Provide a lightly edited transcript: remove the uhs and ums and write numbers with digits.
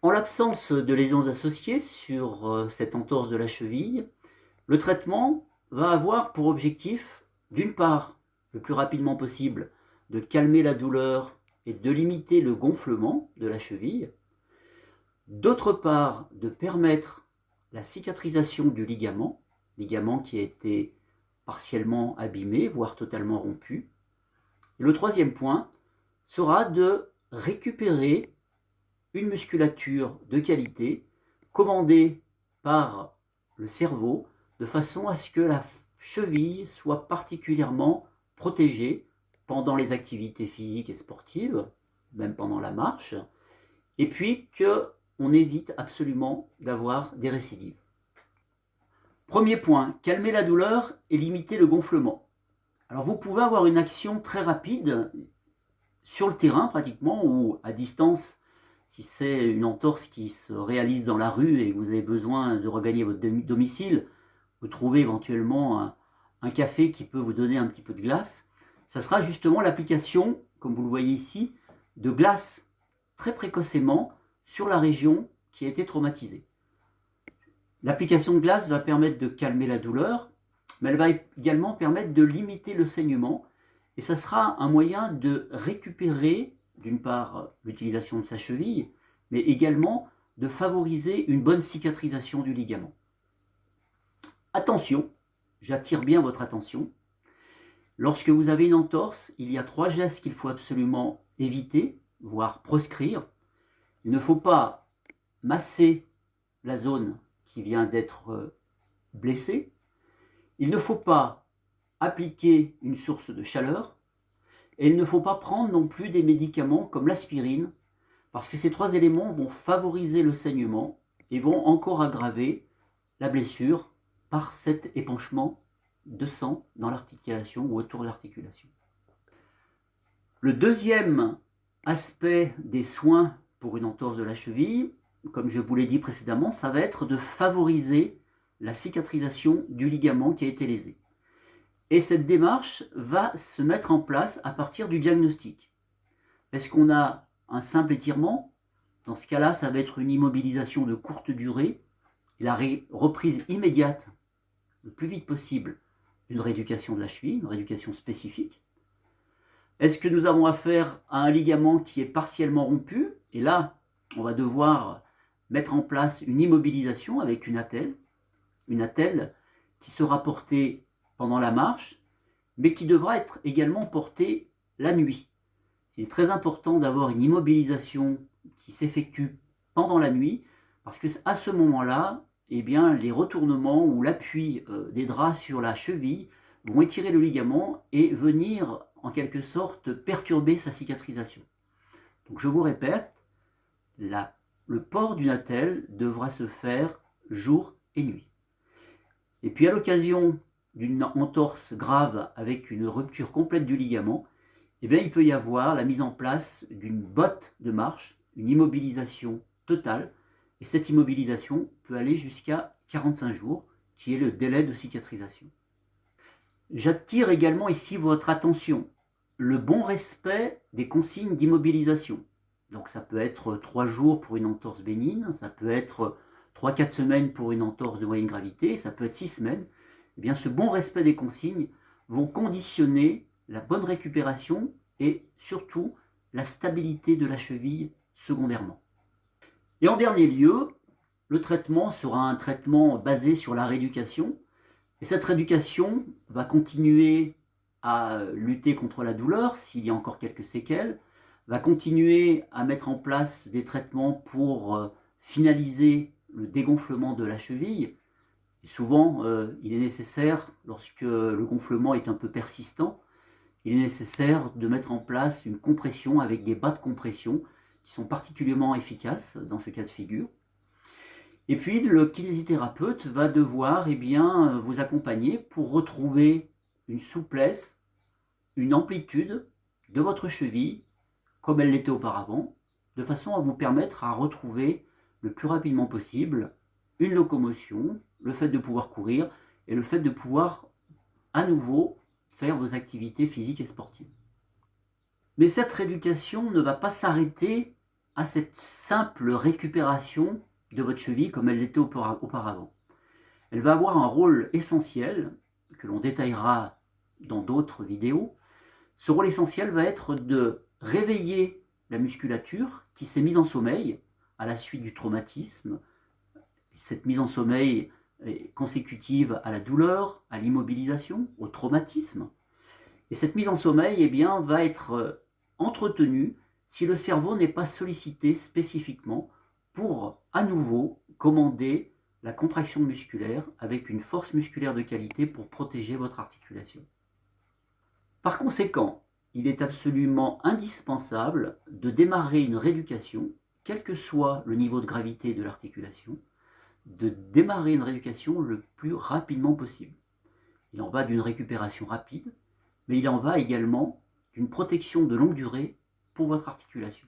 En l'absence de lésions associées sur cette entorse de la cheville, le traitement va avoir pour objectif, d'une part, le plus rapidement possible, de calmer la douleur et de limiter le gonflement de la cheville, d'autre part, de permettre la cicatrisation du ligament qui a été partiellement abîmé, voire totalement rompu. Et le troisième point sera de récupérer une musculature de qualité commandée par le cerveau de façon à ce que la cheville soit particulièrement protégée pendant les activités physiques et sportives, même pendant la marche, et puis qu'on évite absolument d'avoir des récidives. Premier point, calmer la douleur et limiter le gonflement. Alors vous pouvez avoir une action très rapide sur le terrain pratiquement ou à distance si c'est une entorse qui se réalise dans la rue et que vous avez besoin de regagner votre domicile, vous trouvez éventuellement un café qui peut vous donner un petit peu de glace. Ça sera justement l'application, comme vous le voyez ici, de glace très précocement sur la région qui a été traumatisée. L'application de glace va permettre de calmer la douleur, mais elle va également permettre de limiter le saignement. Et ça sera un moyen de récupérer, d'une part, l'utilisation de sa cheville, mais également de favoriser une bonne cicatrisation du ligament. Attention, j'attire bien votre attention. Lorsque vous avez une entorse, il y a 3 gestes qu'il faut absolument éviter, voire proscrire. Il ne faut pas masser la zone qui vient d'être blessée. Il ne faut pas appliquer une source de chaleur et il ne faut pas prendre non plus des médicaments comme l'aspirine parce que ces 3 éléments vont favoriser le saignement et vont encore aggraver la blessure par cet épanchement de sang dans l'articulation ou autour de l'articulation. Le deuxième aspect des soins pour une entorse de la cheville, comme je vous l'ai dit précédemment, ça va être de favoriser la cicatrisation du ligament qui a été lésé. Et cette démarche va se mettre en place à partir du diagnostic. Est-ce qu'on a un simple étirement? Dans ce cas-là, ça va être une immobilisation de courte durée et la reprise immédiate, le plus vite possible, d'une rééducation de la cheville, une rééducation spécifique. Est-ce que nous avons affaire à un ligament qui est partiellement rompu? Et là, on va devoir mettre en place une immobilisation avec une attelle qui sera portée pendant la marche, mais qui devra être également portée la nuit. C'est très important d'avoir une immobilisation qui s'effectue pendant la nuit, parce que à ce moment-là, eh bien, les retournements ou l'appui des draps sur la cheville vont étirer le ligament et venir en quelque sorte perturber sa cicatrisation. Donc je vous répète, le port d'une attelle devra se faire jour et nuit. Et puis à l'occasion d'une entorse grave avec une rupture complète du ligament, eh bien, il peut y avoir la mise en place d'une botte de marche, une immobilisation totale, et cette immobilisation peut aller jusqu'à 45 jours, qui est le délai de cicatrisation. J'attire également ici votre attention, le bon respect des consignes d'immobilisation. Donc ça peut être 3 jours pour une entorse bénigne, ça peut être 3-4 semaines pour une entorse de moyenne gravité, ça peut être 6 semaines. Eh bien, ce bon respect des consignes vont conditionner la bonne récupération et surtout la stabilité de la cheville secondairement. Et en dernier lieu, le traitement sera un traitement basé sur la rééducation. Et cette rééducation va continuer à lutter contre la douleur s'il y a encore quelques séquelles, va continuer à mettre en place des traitements pour finaliser le dégonflement de la cheville. Et souvent, il est nécessaire, lorsque le gonflement est un peu persistant, il est nécessaire de mettre en place une compression avec des bas de compression qui sont particulièrement efficaces dans ce cas de figure. Et puis, le kinésithérapeute va devoir vous accompagner pour retrouver une souplesse, une amplitude de votre cheville, comme elle l'était auparavant, de façon à vous permettre à retrouver le plus rapidement possible une locomotion, le fait de pouvoir courir et le fait de pouvoir à nouveau faire vos activités physiques et sportives. Mais cette rééducation ne va pas s'arrêter à cette simple récupération de votre cheville comme elle l'était auparavant. Elle va avoir un rôle essentiel, que l'on détaillera dans d'autres vidéos. Ce rôle essentiel va être de réveiller la musculature qui s'est mise en sommeil à la suite du traumatisme. Cette mise en sommeil est consécutive à la douleur, à l'immobilisation, au traumatisme. Et cette mise en sommeil eh bien, va être entretenue si le cerveau n'est pas sollicité spécifiquement pour à nouveau commander la contraction musculaire avec une force musculaire de qualité pour protéger votre articulation. Par conséquent, il est absolument indispensable de démarrer une rééducation, quel que soit le niveau de gravité de l'articulation, de démarrer une rééducation le plus rapidement possible. Il en va d'une récupération rapide, mais il en va également d'une protection de longue durée pour votre articulation.